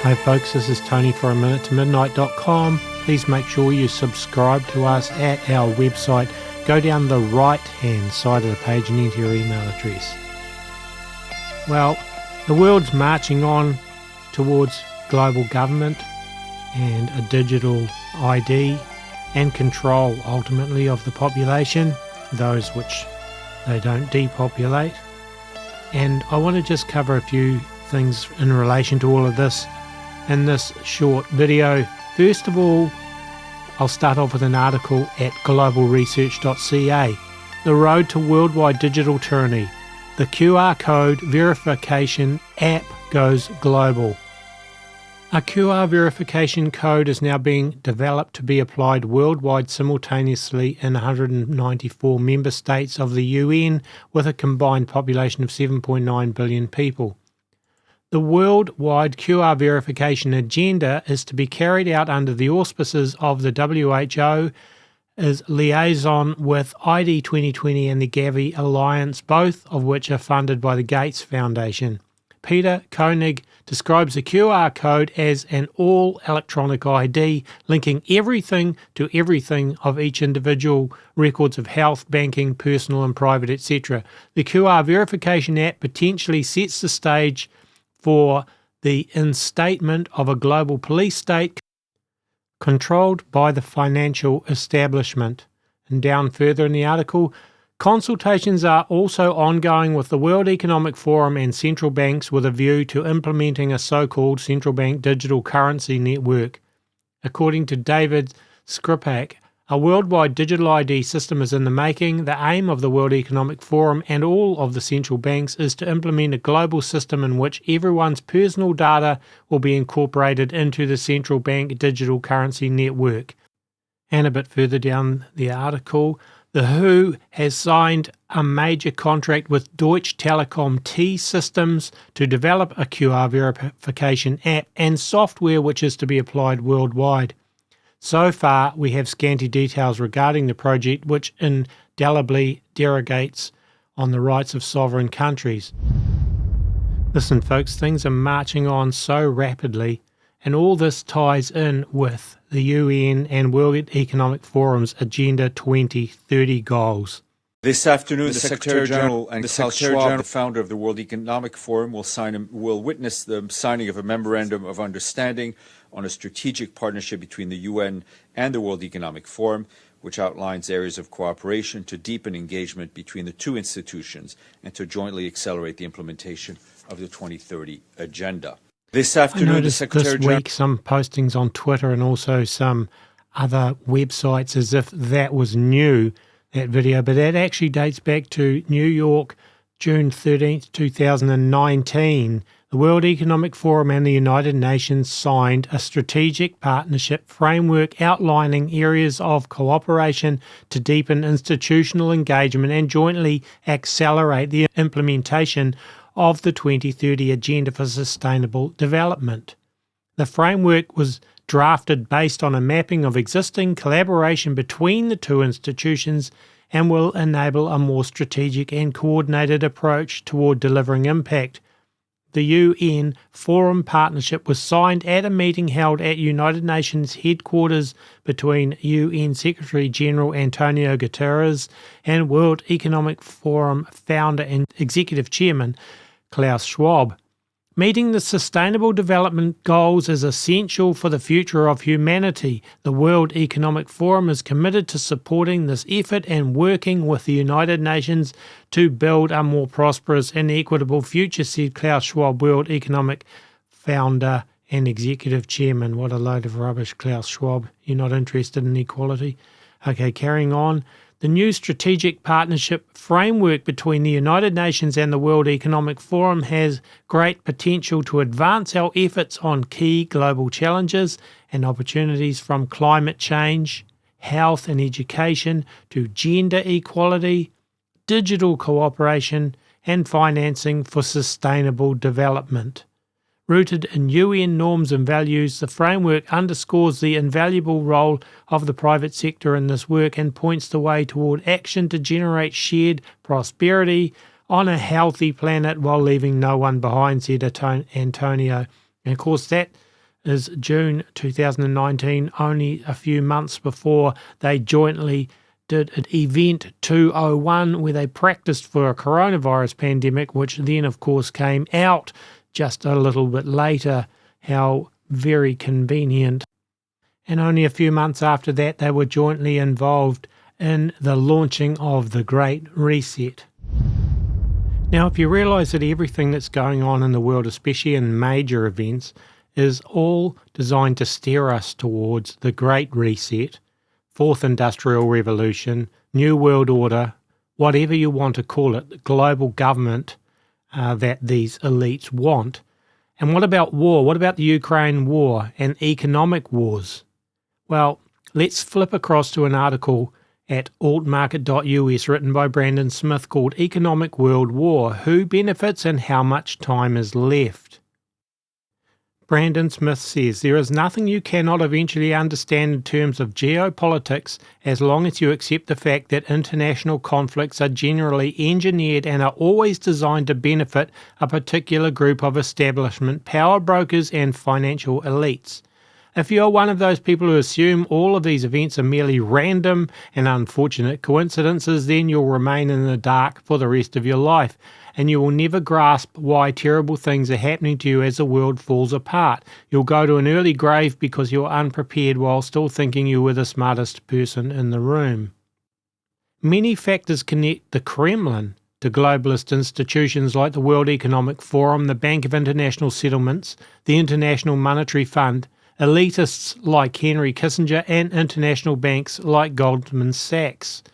Hi folks, this is Tony for a-minute-to-midnight.com. Please make sure you subscribe to us at our website. Go down the right hand side of the page and enter your email address. Well, the world's marching on towards global government and a digital ID and control ultimately of the population, those which they don't depopulate. And I want to just cover a few things in relation to all of this in this short video. First of all, I'll start off with an article at globalresearch.ca. The road to worldwide digital tyranny. The QR code verification app goes global. A QR verification code is now being developed to be applied worldwide simultaneously in 194 member states of the UN with a combined population of 7.9 billion people. The worldwide QR verification agenda is to be carried out under the auspices of the WHO as liaison with ID 2020 and the Gavi Alliance, both of which are funded by the Gates Foundation. Peter Koenig describes the QR code as an all-electronic ID linking everything to everything of each individual, records of health, banking, personal and private, etc. The QR verification app potentially sets the stage for the instatement of a global police state controlled by the financial establishment. And down further in the article, consultations are also ongoing with the World Economic Forum and central banks with a view to implementing a so-called central bank digital currency network. According to David Skripak, a worldwide digital ID system is in the making. The aim of the World Economic Forum and all of the central banks is to implement a global system in which everyone's personal data will be incorporated into the central bank digital currency network. And a bit further down the article, the WHO has signed a major contract with Deutsche Telekom T-Systems to develop a QR verification app and software which is to be applied worldwide. So far, we have scanty details regarding the project, which indelibly derogates on the rights of sovereign countries. Listen, folks, things are marching on so rapidly, and all this ties in with the UN and World Economic Forum's Agenda 2030 goals. This afternoon, the Secretary General and Klaus Schwab, the founder of the World Economic Forum, will witness the signing of a memorandum of understanding on a strategic partnership between the UN and the World Economic Forum, which outlines areas of cooperation to deepen engagement between the two institutions and to jointly accelerate the implementation of the 2030 Agenda. This afternoon, the Secretary General... this week some postings on Twitter and also some other websites as if that was new, that video, but that actually dates back to New York, June 13th, 2019. The World Economic Forum and the United Nations signed a strategic partnership framework outlining areas of cooperation to deepen institutional engagement and jointly accelerate the implementation of the 2030 Agenda for Sustainable Development. The framework was drafted based on a mapping of existing collaboration between the two institutions and will enable a more strategic and coordinated approach toward delivering impact. The UN Forum Partnership was signed at a meeting held at United Nations headquarters between UN Secretary-General Antonio Guterres and World Economic Forum founder and executive chairman Klaus Schwab. Meeting the Sustainable Development Goals is essential for the future of humanity. The World Economic Forum is committed to supporting this effort and working with the United Nations to build a more prosperous and equitable future, said Klaus Schwab, World Economic founder and executive chairman. What a load of rubbish, Klaus Schwab. You're not interested in equality? Okay, carrying on. The new strategic partnership framework between the United Nations and the World Economic Forum has great potential to advance our efforts on key global challenges and opportunities from climate change, health and education to gender equality, digital cooperation and financing for sustainable development. Rooted in UN norms and values, the framework underscores the invaluable role of the private sector in this work and points the way toward action to generate shared prosperity on a healthy planet while leaving no one behind, said Antonio. And of course that is June 2019, only a few months before they jointly did an Event 201 where they practiced for a coronavirus pandemic, which then of course came out just a little bit later. How very convenient. And only a few months after that they were jointly involved in the launching of the Great Reset. Now, if you realise that everything that's going on in the world, especially in major events, is all designed to steer us towards the Great Reset, Fourth Industrial Revolution, New World Order, whatever you want to call it, the global government that these elites want. And what about war? What about the Ukraine war and economic wars? Well, let's flip across to an article at altmarket.us written by Brandon Smith called Economic World War, Who Benefits and How Much Time is Left? Brandon Smith says, there is nothing you cannot eventually understand in terms of geopolitics as long as you accept the fact that international conflicts are generally engineered and are always designed to benefit a particular group of establishment, power brokers and financial elites. If you're one of those people who assume all of these events are merely random and unfortunate coincidences, then you'll remain in the dark for the rest of your life, and you will never grasp why terrible things are happening to you as the world falls apart. You'll go to an early grave because you're unprepared while still thinking you were the smartest person in the room. Many factors connect the Kremlin to globalist institutions like the World Economic Forum, the Bank of International Settlements, the International Monetary Fund, elitists like Henry Kissinger, and international banks like Goldman Sachs.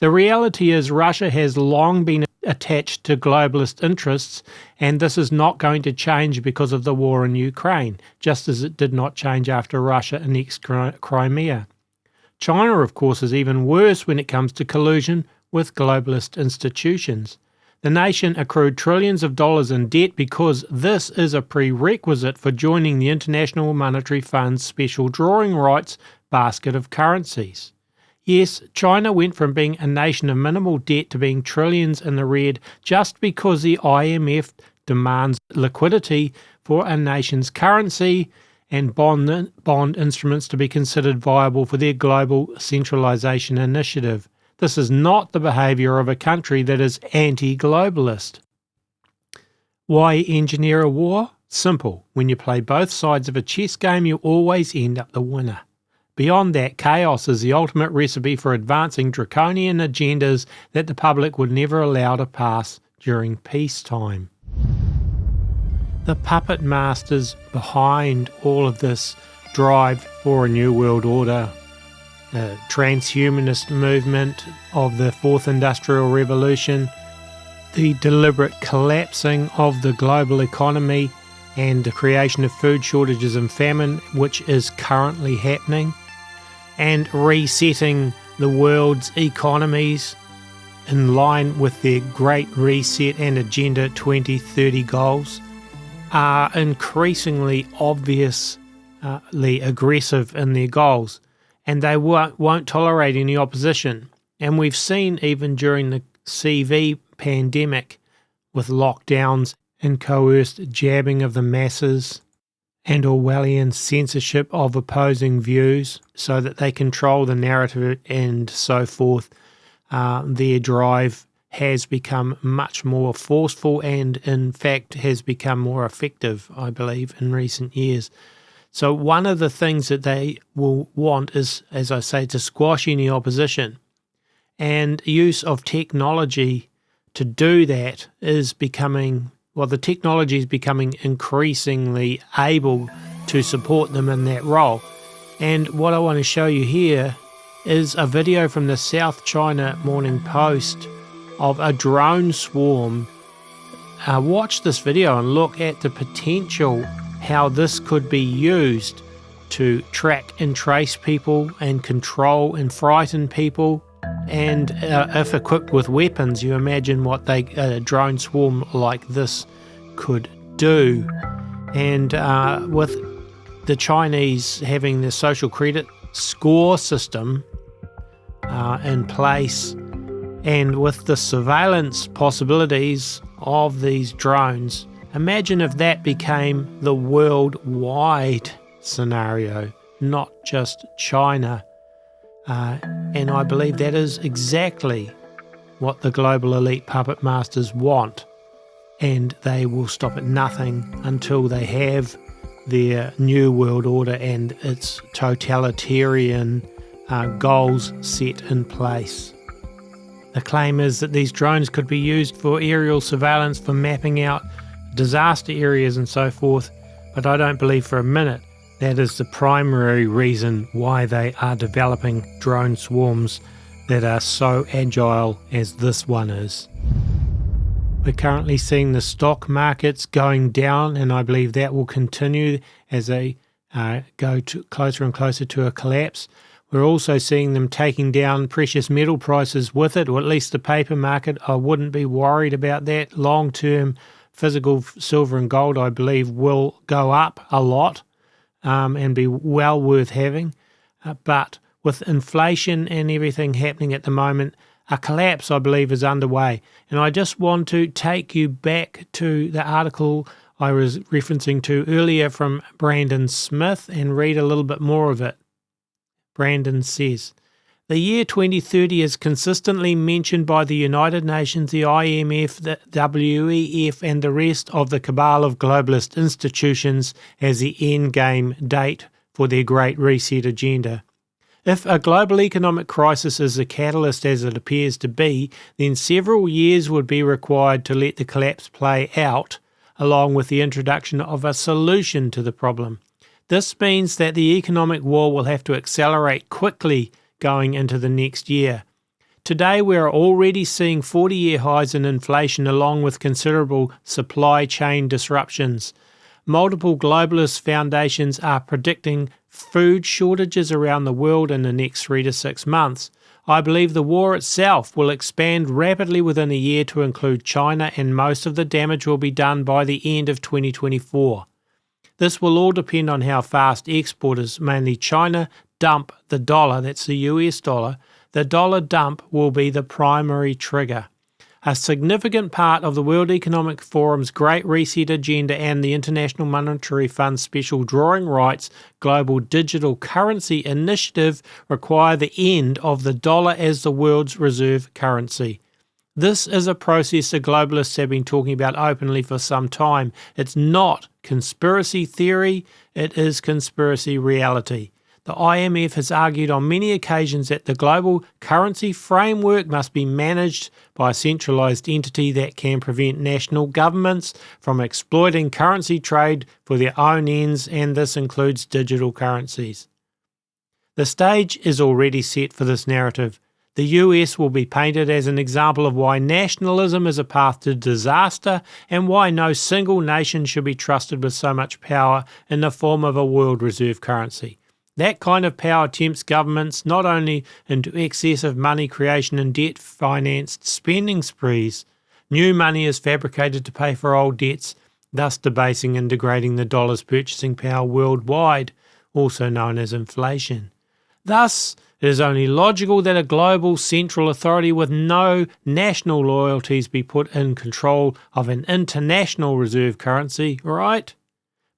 The reality is Russia has long been attached to globalist interests, and this is not going to change because of the war in Ukraine, just as it did not change after Russia annexed Crimea. China, of course, is even worse when it comes to collusion with globalist institutions. The nation accrued trillions of dollars in debt because this is a prerequisite for joining the International Monetary Fund's special drawing rights basket of currencies. Yes, China went from being a nation of minimal debt to being trillions in the red just because the IMF demands liquidity for a nation's currency and bond instruments to be considered viable for their global centralization initiative. This is not the behaviour of a country that is anti-globalist. Why engineer a war? Simple. When you play both sides of a chess game, you always end up the winner. Beyond that, chaos is the ultimate recipe for advancing draconian agendas that the public would never allow to pass during peacetime. The puppet masters behind all of this drive for a new world order, the transhumanist movement of the Fourth Industrial Revolution, the deliberate collapsing of the global economy and the creation of food shortages and famine, which is currently happening, and resetting the world's economies in line with their Great Reset and Agenda 2030 goals, are increasingly obviously aggressive in their goals. And they won't tolerate any opposition. And we've seen even during the CV pandemic with lockdowns and coerced jabbing of the masses and Orwellian censorship of opposing views so that they control the narrative and so forth, their drive has become much more forceful and in fact has become more effective, I believe, in recent years. So one of the things that they will want is, as I say, to squash any opposition. And use of technology to do that is becoming, the technology is becoming increasingly able to support them in that role. And what I want to show you here is a video from the South China Morning Post of a drone swarm. Watch this video and look at the potential how this could be used to track and trace people and control and frighten people. And if equipped with weapons, you imagine what a drone swarm like this could do. And with the Chinese having the social credit score system in place, and with the surveillance possibilities of these drones, imagine if that became the worldwide scenario, not just China. And I believe that is exactly what the global elite puppet masters want. And they will stop at nothing until they have their new world order and its totalitarian goals set in place. The claim is that these drones could be used for aerial surveillance, for mapping out disaster areas and so forth, but I don't believe for a minute that is the primary reason why they are developing drone swarms that are so agile as this one is. We're currently seeing the stock markets going down, and I believe that will continue as they go closer and closer to a collapse. We're also seeing them taking down precious metal prices with it, or at least the paper market. I wouldn't be worried about that. Long-term physical silver and gold, I believe, will go up a lot and be well worth having. But with inflation and everything happening at the moment, a collapse, I believe, is underway. And I just want to take you back to the article I was referencing to earlier from Brandon Smith and read a little bit more of it. Brandon says, the year 2030 is consistently mentioned by the United Nations, the IMF, the WEF, and the rest of the cabal of globalist institutions as the endgame date for their Great Reset agenda. If a global economic crisis is the catalyst as it appears to be, then several years would be required to let the collapse play out, along with the introduction of a solution to the problem. This means that the economic war will have to accelerate quickly going into the next year. Today we are already seeing 40-year highs in inflation along with considerable supply chain disruptions. Multiple globalist foundations are predicting food shortages around the world in the next 3 to 6 months. I believe the war itself will expand rapidly within a year to include China, and most of the damage will be done by the end of 2024. This will all depend on how fast exporters, mainly China, dump the dollar, that's the US dollar. The dollar dump will be the primary trigger. A significant part of the World Economic Forum's Great Reset agenda and the International Monetary Fund's special drawing rights global digital currency initiative require the end of the dollar as the world's reserve currency. This is a process the globalists have been talking about openly for some time. It's not conspiracy theory, it is conspiracy reality. The IMF has argued on many occasions that the global currency framework must be managed by a centralized entity that can prevent national governments from exploiting currency trade for their own ends, and this includes digital currencies. The stage is already set for this narrative. The US will be painted as an example of why nationalism is a path to disaster and why no single nation should be trusted with so much power in the form of a world reserve currency. That kind of power tempts governments not only into excessive money creation and debt-financed spending sprees. New money is fabricated to pay for old debts, thus debasing and degrading the dollar's purchasing power worldwide, also known as inflation. Thus, it is only logical that a global central authority with no national loyalties be put in control of an international reserve currency, right?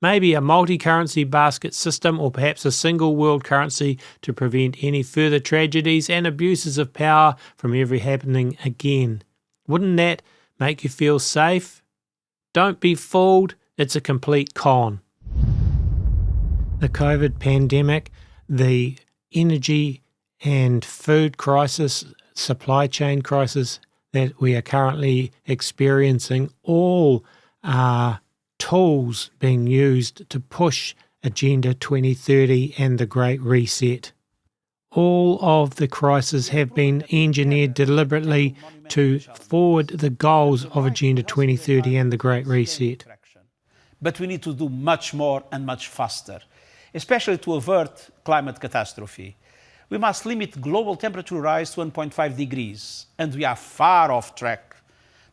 Maybe a multi-currency basket system or perhaps a single world currency to prevent any further tragedies and abuses of power from ever happening again. Wouldn't that make you feel safe? Don't be fooled, it's a complete con. The COVID pandemic, the energy and food crisis, supply chain crisis that we are currently experiencing, all are tools being used to push Agenda 2030 and the Great Reset. All of the crises have been engineered deliberately to forward the goals of Agenda 2030 and the Great Reset. But we need to do much more and much faster, especially to avert climate catastrophe. We must limit global temperature rise to 1.5 degrees, and we are far off track.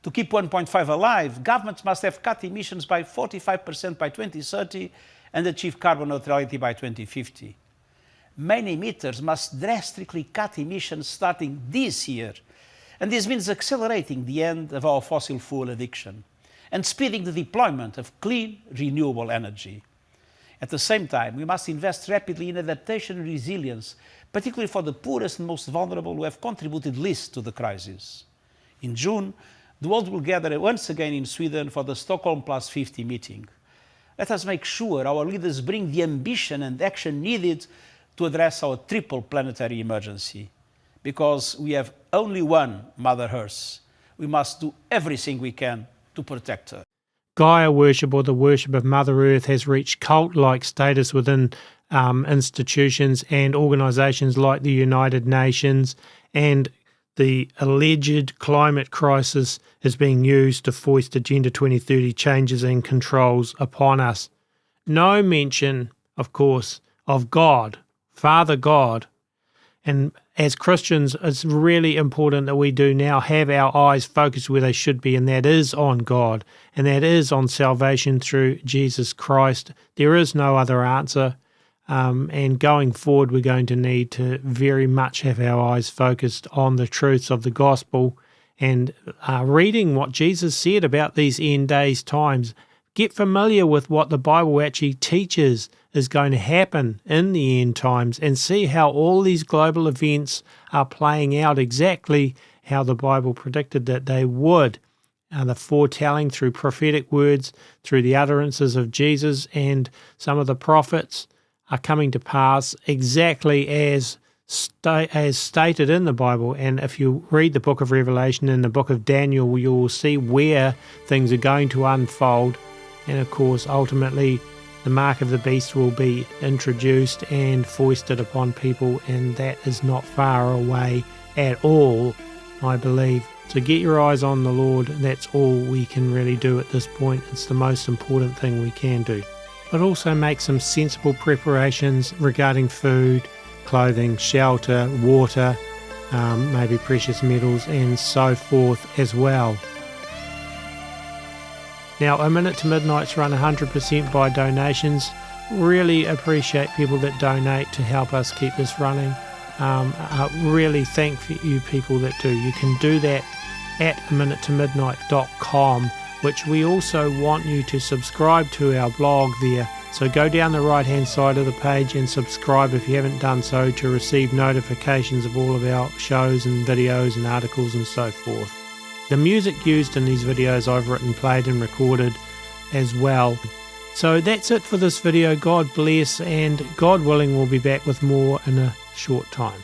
To keep 1.5 alive, governments must have cut emissions by 45% by 2030 and achieve carbon neutrality by 2050. Main emitters must drastically cut emissions starting this year, and this means accelerating the end of our fossil fuel addiction and speeding the deployment of clean, renewable energy. At the same time, we must invest rapidly in adaptation and resilience, particularly for the poorest and most vulnerable who have contributed least to the crisis. In June, the world will gather once again in Sweden for the Stockholm Plus 50 meeting. Let us make sure our leaders bring the ambition and action needed to address our triple planetary emergency. Because we have only one Mother Earth, we must do everything we can to protect her. Gaia worship, or the worship of Mother Earth, has reached cult-like status within institutions and organisations like the United Nations, and the alleged climate crisis is being used to foist Agenda 2030 changes and controls upon us. No mention, of course, of God, Father God. And as Christians, it's really important that we do now have our eyes focused where they should be, and that is on God, and that is on salvation through Jesus Christ. There is no other answer. And going forward, we're going to need to very much have our eyes focused on the truths of the gospel and reading what Jesus said about these end days times. Get familiar with what the Bible actually teaches is going to happen in the end times, and see how all these global events are playing out exactly how the Bible predicted that they would. The foretelling through prophetic words, through the utterances of Jesus and some of the prophets, are coming to pass exactly as stated in the Bible. And if you read the book of Revelation and the book of Daniel, you will see where things are going to unfold. And of course, ultimately, the mark of the beast will be introduced and foisted upon people, and that is not far away at all, I believe. So get your eyes on the Lord. That's all we can really do at this point. It's the most important thing we can do. But also make some sensible preparations regarding food, clothing, shelter, water, maybe precious metals, and so forth as well. Now, A Minute to Midnight's run 100% by donations. Really appreciate people that donate to help us keep this running. Really thank you people that do. You can do that at aminutemidnight.com, which we also want you to subscribe to our blog there. So go down the right hand side of the page and subscribe if you haven't done so, to receive notifications of all of our shows and videos and articles and so forth. The music used in these videos I've written, played and recorded as well. So that's it for this video. God bless, and God willing we'll be back with more in a short time.